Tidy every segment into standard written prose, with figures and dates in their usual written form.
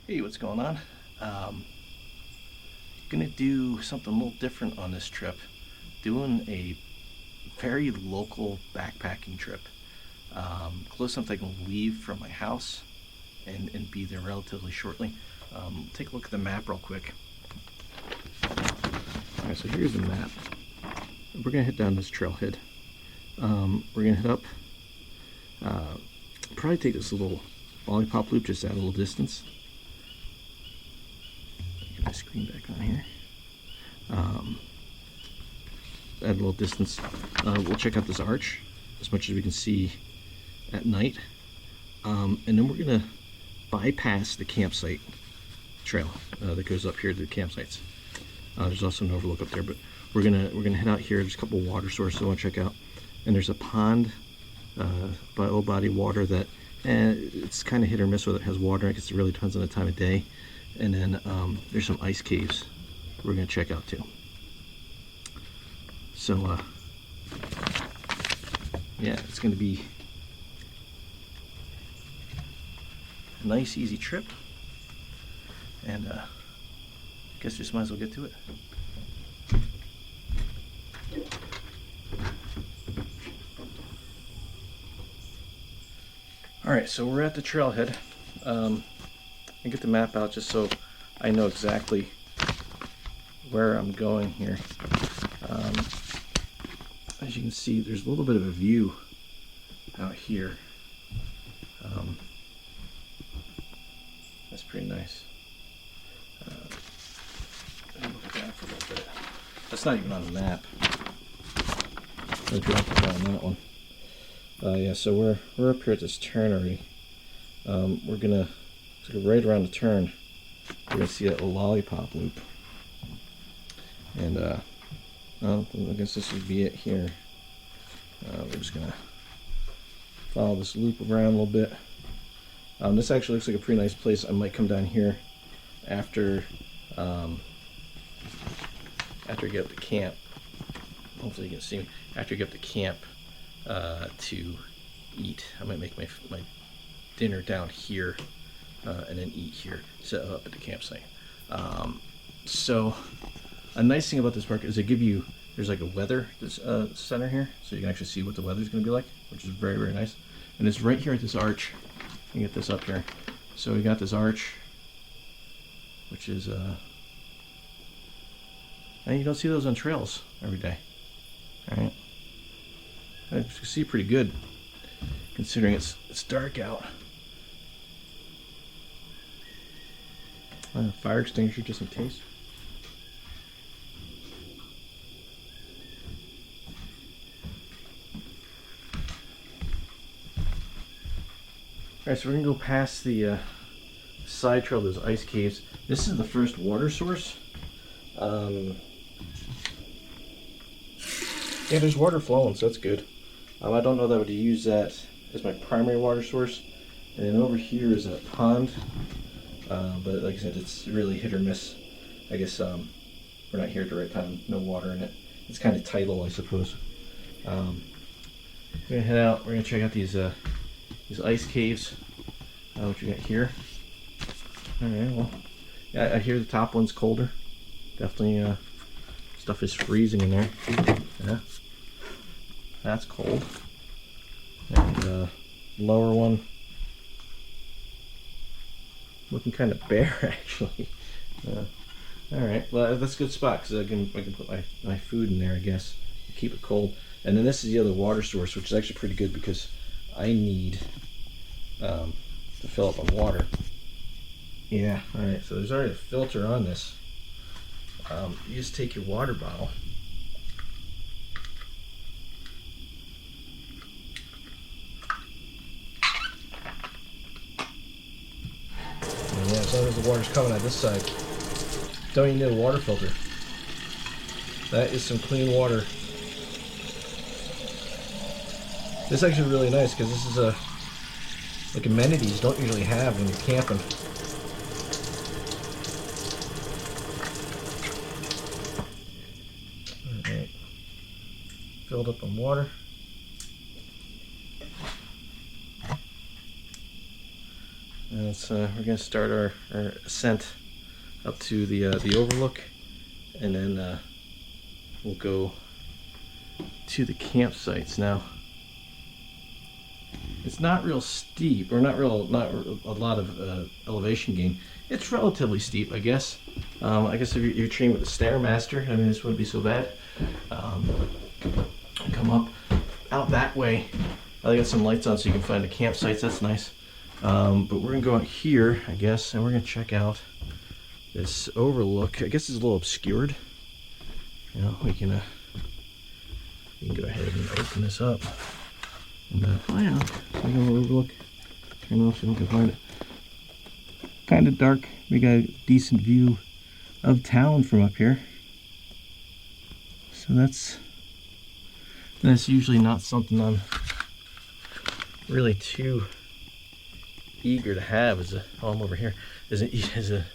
Hey, what's going on? Um, Gonna do something a little different on this trip. Doing a very local backpacking trip. Close enough that I can leave from my house and be there relatively shortly. Take a look at the map real quick. Alright, so here's the map. We're gonna head down this trailhead. We're gonna head up. Probably take this little lollipop loop just at a little distance. Get my screen back on here. At a little distance, we'll check out this arch as much as we can see at night, and then we're gonna bypass the campsite trail that goes up here to the campsites. There's also an overlook up there, but we're gonna head out here. There's a couple water sources I want to check out, and there's a pond by low body water that it's kind of hit or miss whether it has water. I guess it really depends on the time of day. And then there's some ice caves we're gonna check out too. So yeah, it's gonna be a nice easy trip, and I guess just might as well get to it. Alright, so we're at the trailhead. I get the map out just so I know exactly where I'm going here. As you can see, there's a little bit of a view out here. That's pretty nice. Let me look at that for a little bit. That's not even on the map. I dropped it on that one. Yeah, so we're up here at this turn already. We're gonna go right around the turn. You're gonna see that lollipop loop, and well, I guess this would be it here. We're just gonna follow this loop around a little bit. This actually looks like a pretty nice place. I might come down here after after I get up to camp. Hopefully you can see me. After I get up to camp to eat, I might make my dinner down here and then eat here, set up at the campsite. So a nice thing about this park is they give you, there's like a weather center here, so you can actually see what the weather's going to be like, which is very, very nice. And it's right here at this arch. You can get this up here. So we got this arch, which is and you don't see those on trails every day. All right, you can see pretty good considering it's dark out. Fire extinguisher just in case. Alright, so we're gonna go past the side trail, those ice caves. This is the first water source. Yeah, there's water flowing, so that's good. I don't know that I would use that as my primary water source. And then over here is a pond. But like I said, it's really hit or miss. I guess we're not here at the right time. No water in it. It's kind of tidal, I suppose. We're gonna head out. We're gonna check out these ice caves. What you got here? All right. Well, yeah, I hear the top one's colder. Definitely, stuff is freezing in there. Yeah, that's cold. And lower one, looking kind of bare actually. All right, well that's a good spot because I can put my food in there, I guess, to keep it cold. And then this is the other water source, which is actually pretty good because I need to fill up on water. Yeah. All right. So there's already a filter on this. You just take your water bottle. And yeah, as long as the water's coming out this side, don't even need a water filter. That is some clean water. This is actually really nice because this is like amenities you don't usually have when you're camping. Alright. Filled up on water. And we're gonna start our ascent up to the overlook, and then we'll go to the campsites. Now, it's not real steep, or not a lot of elevation gain. It's relatively steep, I guess. I guess if you're training with a Stairmaster, I mean, this wouldn't be so bad. Come up out that way. I got some lights on so you can find the campsites. That's nice. But we're gonna go out here, I guess, and we're gonna check out this overlook. I guess it's a little obscured. You know, we can go ahead and open this up and find out. So we got a little overlook. Turn off so you can find it. Kind of dark. We got a decent view of town from up here. So that's usually not something I'm really too eager to have. I'm over here. As a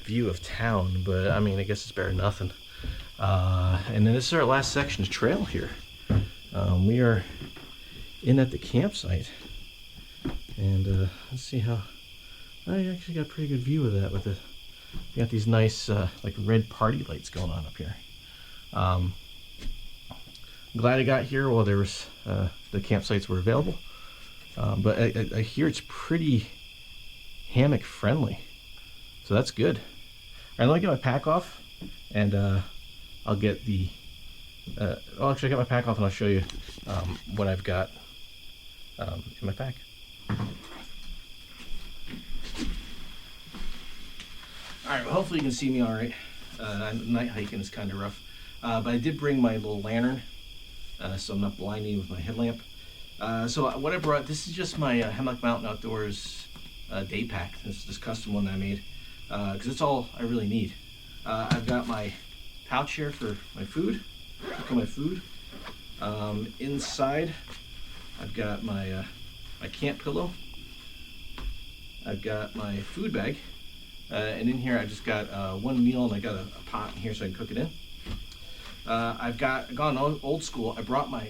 view of town, but I mean, I guess it's better than nothing. And then this is our last section of trail here. We are in at the campsite, and let's see how. I actually got a pretty good view of that with we got these nice like red party lights going on up here. I'm glad I got here while there was the campsites were available, but I hear it's pretty hammock friendly, so that's good. All right, let me get my pack off, and I'll get the. Well, actually, I got my pack off, and I'll show you what I've got in my pack. All right, well, hopefully you can see me all right. Night hiking is kind of rough, but I did bring my little lantern, so I'm not blinding with my headlamp. So what I brought, this is just my Hemlock Mountain Outdoors day pack. This is this custom one that I made, because it's all I really need. I've got my pouch here for my food, cooking my food. Inside, I've got my my camp pillow. I've got my food bag, and in here I just got one meal, and I got a pot in here so I can cook it in. I've gone old school. I brought my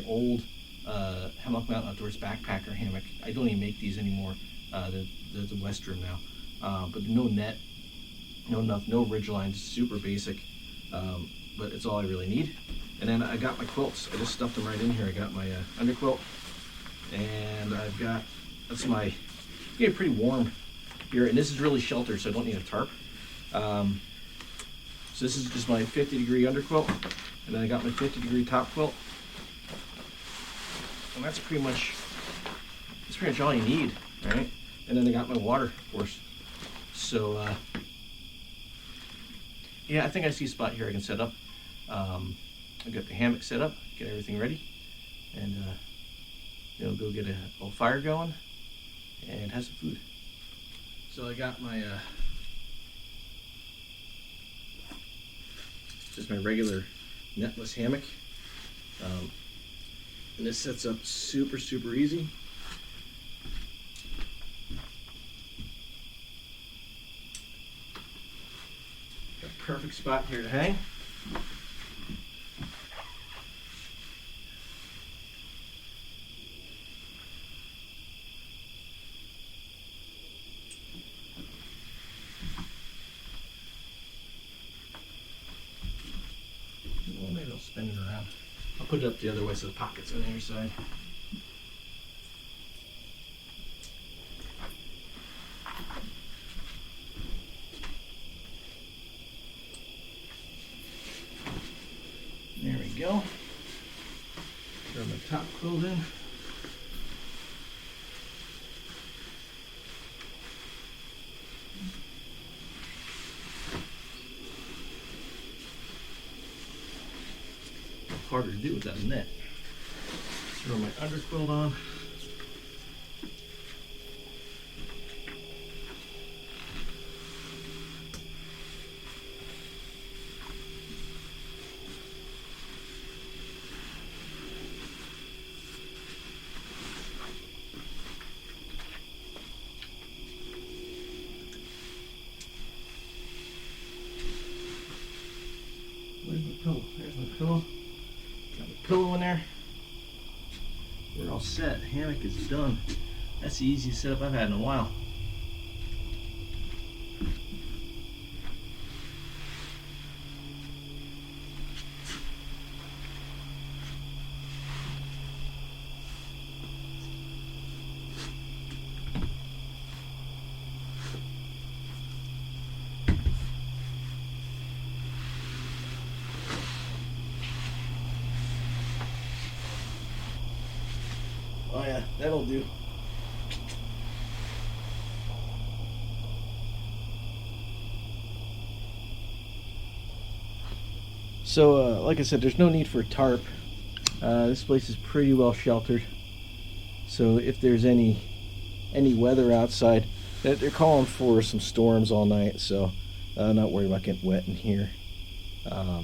old Hemlock Mountain Outdoors backpacker hammock. I don't even make these anymore. The Western now, but no net, no ridge lines, super basic, but it's all I really need. And then I got my quilts. I just stuffed them right in here. I got my underquilt, and I've got, it's getting pretty warm here, and this is really sheltered, so I don't need a tarp. So this is just my 50-degree underquilt, and then I got my 50-degree top quilt, and that's pretty much all you need, right? And then I got my water, of course. So yeah, I think I see a spot here I can set up. I got the hammock set up, get everything ready, and go get a little fire going and have some food. So I got my just my regular netless hammock, and this sets up super easy. Got a perfect spot here to hang. Spin it around. I'll put it up the other way so the pocket's on the other side. There we go. Throw my top quilt in. Harder to do without a net. Throw my underquilt on. Where's my pillow? There's my pillow. Got my pillow in there. We're all set. Hammock is done. That's the easiest setup I've had in a while. That'll do. So, like I said, there's no need for a tarp. This place is pretty well sheltered. So if there's any weather outside, they're calling for some storms all night. So I'm not worried about getting wet in here. Yeah,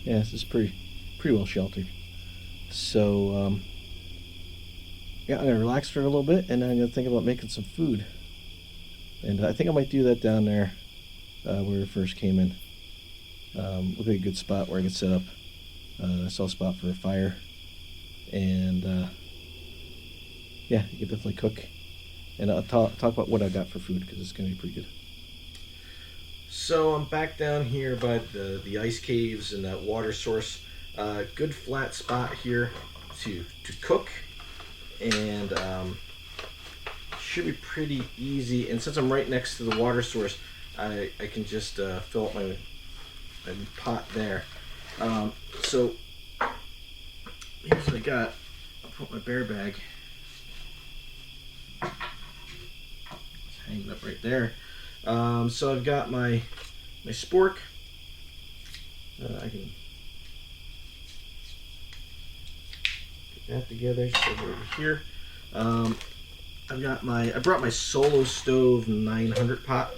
this is pretty well sheltered. So yeah, I'm gonna relax for a little bit, and then I'm gonna think about making some food. And I think I might do that down there where we first came in. Look like a good spot where I can set up. I saw a spot for a fire, and yeah, you can definitely cook. And I'll talk about what I got for food because it's gonna be pretty good. So I'm back down here by the ice caves and that water source. Good flat spot here to cook, and should be pretty easy. And since I'm right next to the water source, I can just fill up my pot there. So here's what I got. I'll put my bear bag. It's hanging up right there. So I've got my spork. I can get that together. So over here. I brought my Solo Stove 900 pot.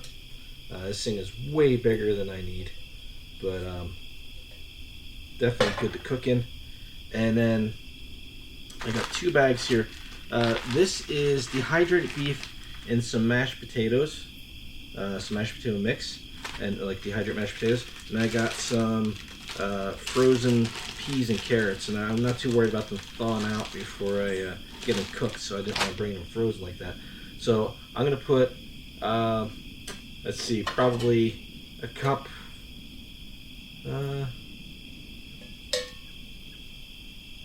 This thing is way bigger than I need, but definitely good to cook in. And then I got 2 bags here. This is dehydrated beef and some mashed potatoes, some mashed potato mix, and like dehydrated mashed potatoes. And I got some frozen peas and carrots, and I'm not too worried about them thawing out before I get them cooked, so I didn't want to bring them frozen like that. So I'm gonna put, let's see, probably a cup.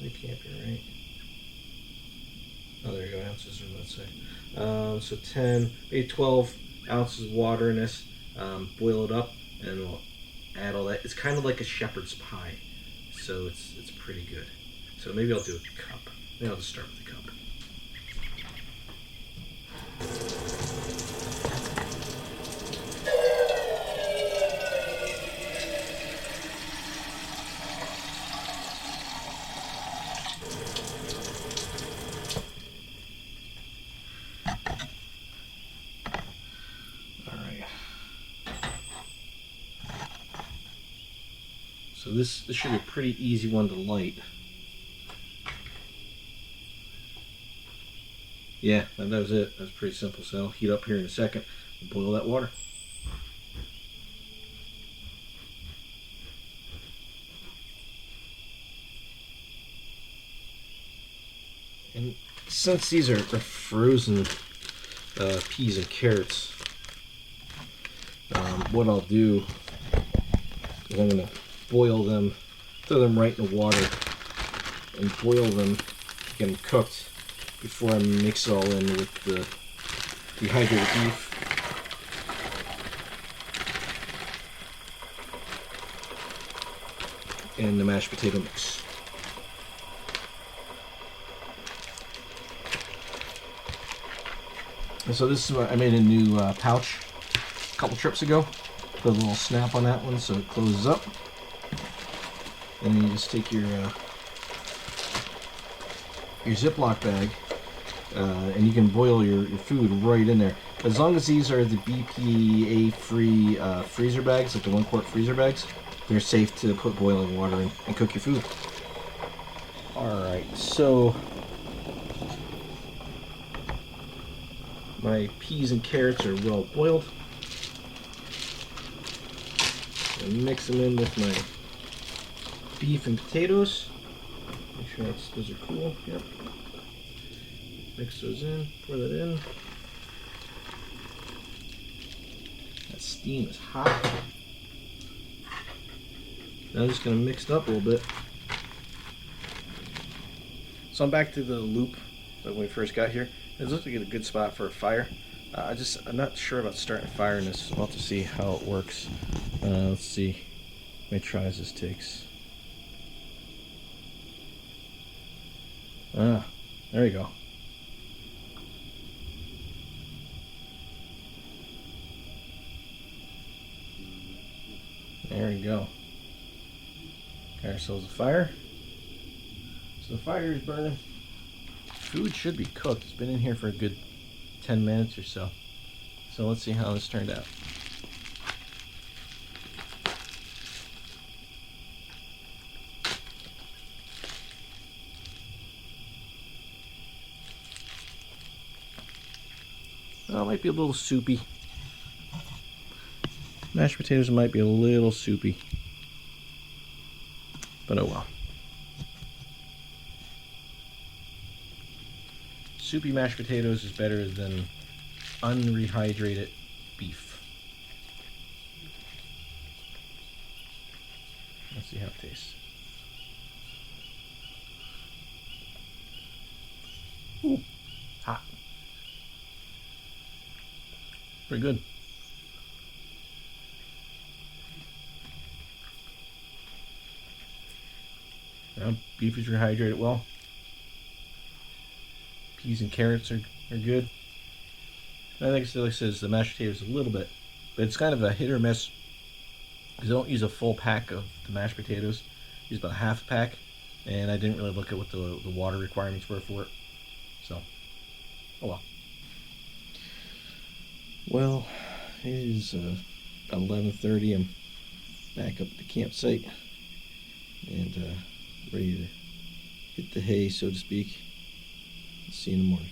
It can't be right. Oh, there you go, ounces, or let's say. So 10, maybe 12 ounces of water in this. Boil it up, and we'll add all that. It's kind of like a shepherd's pie, so it's pretty good. So maybe I'll do a cup. Maybe I'll just start with a cup. So this should be a pretty easy one to light. Yeah, that was it. That's pretty simple. So I'll heat up here in a second and boil that water. And since these are frozen peas and carrots, what I'll do is I'm going to boil them, throw them right in the water, and boil them, get them cooked before I mix it all in with the dehydrated beef. And the mashed potato mix. And so this is what I made a new pouch a couple trips ago. Put a little snap on that one so it closes up. And then you just take your Ziploc bag, and you can boil your food right in there. As long as these are the BPA-free freezer bags, like the 1 quart freezer bags, they're safe to put boiling water in and cook your food. Alright, so my peas and carrots are well boiled. And mix them in with my beef and potatoes. Make sure those are cool. Yep. Mix those in. Pour that in. That steam is hot. Now I'm just going to mix it up a little bit. So I'm back to the loop that when we first got here. It looks like a good spot for a fire. I'm not sure about starting a fire in this. We'll have to see how it works. Let's see how many tries this takes. There you go. There we go. Got ourselves a fire. So the fire is burning. Food should be cooked. It's been in here for a good 10 minutes or so. So let's see how this turned out. Well, it might be a little soupy. Mashed potatoes might be a little soupy. But oh well. Soupy mashed potatoes is better than unrehydrated beef. Let's see how it tastes. Ooh, hot. Pretty good. Now, beef is rehydrated well. Peas and carrots are good. And I think, like I said, the mashed potatoes a little bit, but it's kind of a hit or miss because I don't use a full pack of the mashed potatoes. I use about half a pack, and I didn't really look at what the water requirements were for it. So, oh well. Well, it is 11:30. I'm back up at the campsite and ready to hit the hay, so to speak. See you in the morning.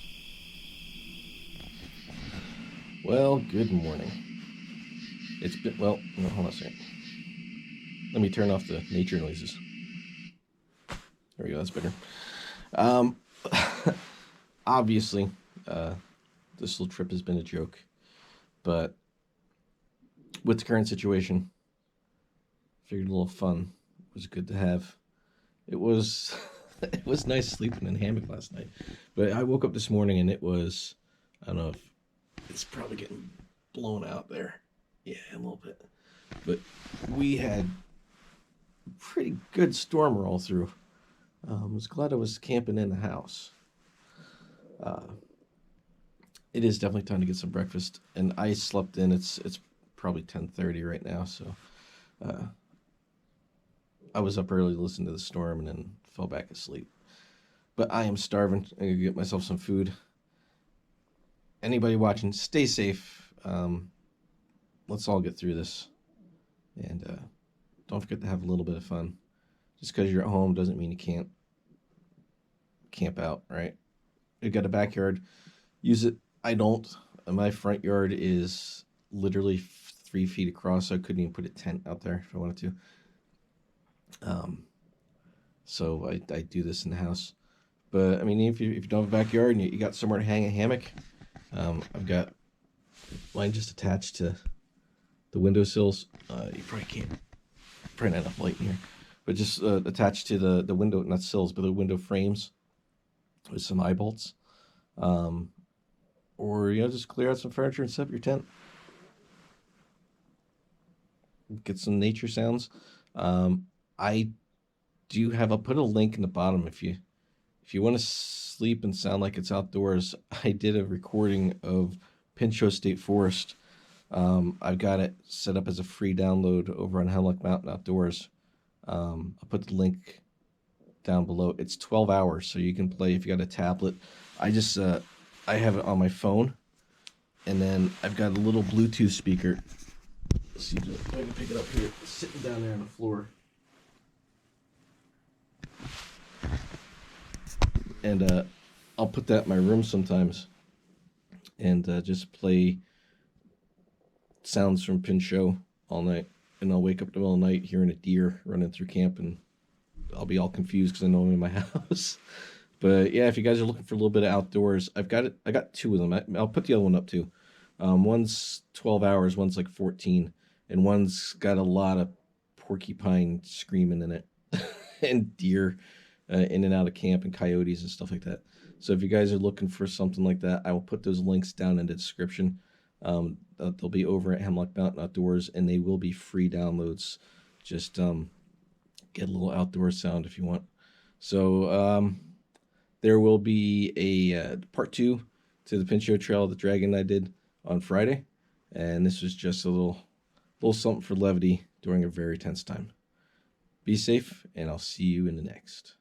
Well, good morning. It's been, well, no, hold on a second. Let me turn off the nature noises. There we go, that's better. Obviously, this little trip has been a joke, but with the current situation, figured a little fun was good to have. It was it was nice sleeping in a hammock last night, but I woke up this morning and it was, I don't know if it's probably getting blown out there. Yeah, a little bit. But we had a pretty good storm roll through. I was glad I was camping in the house. It is definitely time to get some breakfast, and I slept in. It's probably 10:30 right now, so I was up early to listen to the storm and then fell back asleep. But I am starving. I'm gonna get myself some food. Anybody watching, stay safe. Let's all get through this, and don't forget to have a little bit of fun. Just because you're at home doesn't mean you can't camp out, right? You got a backyard, use it. I don't. My front yard is literally 3 feet across, so I couldn't even put a tent out there if I wanted to. So I do this in the house. But I mean, if you don't have a backyard and you got somewhere to hang a hammock, I've got mine just attached to the windowsills. You probably can't, probably not enough light in here, but just attached to the window, not sills, but the window frames with some eye bolts. Or just clear out some furniture and set up your tent. Get some nature sounds. I do have. I'll put a link in the bottom if you want to sleep and sound like it's outdoors. I did a recording of Pinchot State Forest. I've got it set up as a free download over on Hemlock Mountain Outdoors. I'll put the link down below. It's 12 hours, so you can play if you got a tablet. I have it on my phone, and then I've got a little Bluetooth speaker. Let's see if I can pick it up here. It's sitting down there on the floor. And I'll put that in my room sometimes and just play sounds from Pinchot all night. And I'll wake up in the middle of the night hearing a deer running through camp, and I'll be all confused because I know I'm in my house. But yeah, if you guys are looking for a little bit of outdoors, I got 2 of them. I'll put the other one up too. One's 12 hours, one's like 14, and one's got a lot of porcupine screaming in it and deer in and out of camp and coyotes and stuff like that. So if you guys are looking for something like that, I will put those links down in the description. They'll be over at Hemlock Mountain Outdoors, and they will be free downloads. Just get a little outdoor sound if you want. So there will be a part 2 to the Pinchot Trail, the Dragon I did on Friday. And this was just a little something for levity during a very tense time. Be safe, and I'll see you in the next.